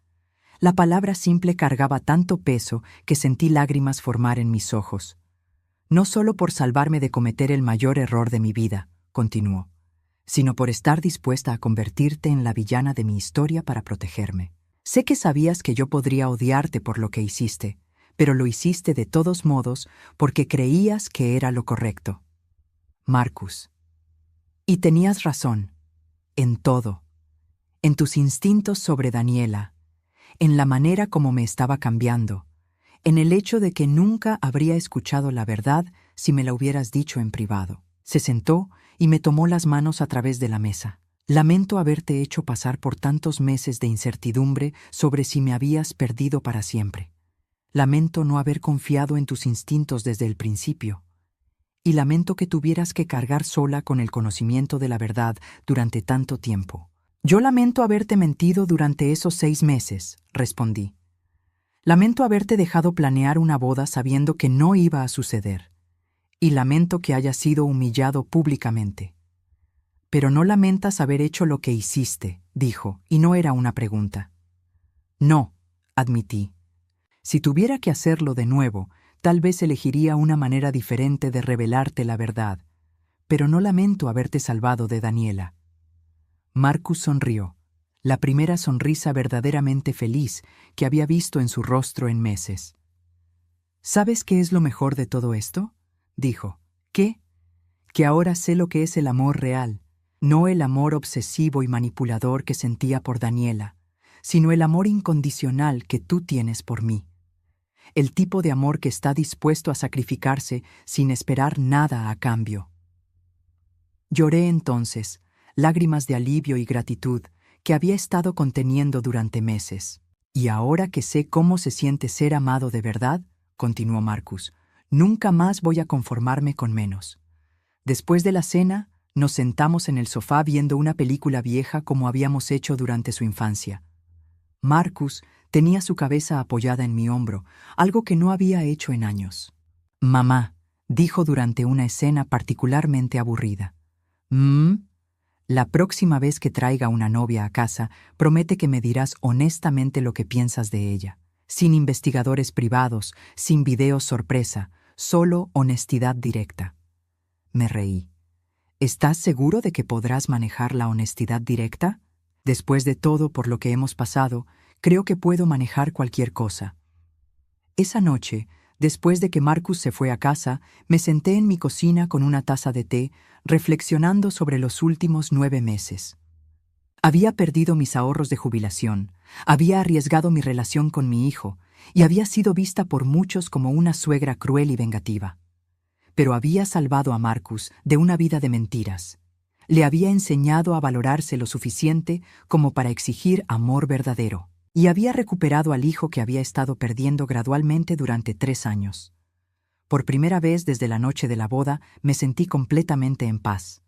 La palabra simple cargaba tanto peso que sentí lágrimas formar en mis ojos. «No solo por salvarme de cometer el mayor error de mi vida», continuó, «sino por estar dispuesta a convertirte en la villana de mi historia para protegerme. Sé que sabías que yo podría odiarte por lo que hiciste, pero lo hiciste de todos modos porque creías que era lo correcto». Marcus. Y tenías razón. En todo. En tus instintos sobre Daniela, en la manera como me estaba cambiando, en el hecho de que nunca habría escuchado la verdad si me la hubieras dicho en privado. Se sentó y me tomó las manos a través de la mesa. Lamento haberte hecho pasar por tantos meses de incertidumbre sobre si me habías perdido para siempre. Lamento no haber confiado en tus instintos desde el principio. Y lamento que tuvieras que cargar sola con el conocimiento de la verdad durante tanto tiempo. Yo lamento haberte mentido durante esos 6 meses, respondí. Lamento haberte dejado planear una boda sabiendo que no iba a suceder. Y lamento que hayas sido humillado públicamente. Pero no lamentas haber hecho lo que hiciste, dijo, y no era una pregunta. No, admití. Si tuviera que hacerlo de nuevo, tal vez elegiría una manera diferente de revelarte la verdad, pero no lamento haberte salvado de Daniela. Marcus sonrió, la primera sonrisa verdaderamente feliz que había visto en su rostro en meses. ¿Sabes qué es lo mejor de todo esto?, dijo. ¿Qué? Que ahora sé lo que es el amor real, no el amor obsesivo y manipulador que sentía por Daniela, sino el amor incondicional que tú tienes por mí. El tipo de amor que está dispuesto a sacrificarse sin esperar nada a cambio. Lloré entonces, lágrimas de alivio y gratitud que había estado conteniendo durante meses. Y ahora que sé cómo se siente ser amado de verdad, continuó Marcus, nunca más voy a conformarme con menos. Después de la cena, nos sentamos en el sofá viendo una película vieja como habíamos hecho durante su infancia. Marcus tenía su cabeza apoyada en mi hombro, algo que no había hecho en años. «Mamá», dijo durante una escena particularmente aburrida. La próxima vez que traiga una novia a casa, promete que me dirás honestamente lo que piensas de ella. Sin investigadores privados, sin videos sorpresa, solo honestidad directa». Me reí. «¿Estás seguro de que podrás manejar la honestidad directa? Después de todo por lo que hemos pasado, creo que puedo manejar cualquier cosa». Esa noche, después de que Marcus se fue a casa, me senté en mi cocina con una taza de té, reflexionando sobre los últimos 9 meses. Había perdido mis ahorros de jubilación, había arriesgado mi relación con mi hijo, y había sido vista por muchos como una suegra cruel y vengativa. Pero había salvado a Marcus de una vida de mentiras. Le había enseñado a valorarse lo suficiente como para exigir amor verdadero. Y había recuperado al hijo que había estado perdiendo gradualmente durante 3 años. Por primera vez desde la noche de la boda me sentí completamente en paz.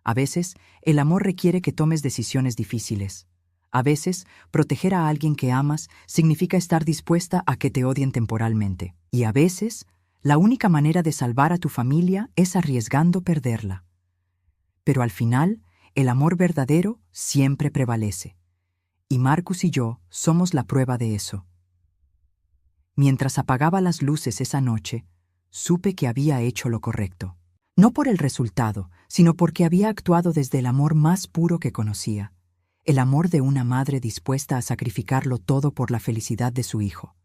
A veces, el amor requiere que tomes decisiones difíciles. A veces, proteger a alguien que amas significa estar dispuesta a que te odien temporalmente. Y a veces, la única manera de salvar a tu familia es arriesgando perderla. Pero al final, el amor verdadero siempre prevalece. Y Marcus y yo somos la prueba de eso. Mientras apagaba las luces esa noche, supe que había hecho lo correcto. No por el resultado, sino porque había actuado desde el amor más puro que conocía, el amor de una madre dispuesta a sacrificarlo todo por la felicidad de su hijo.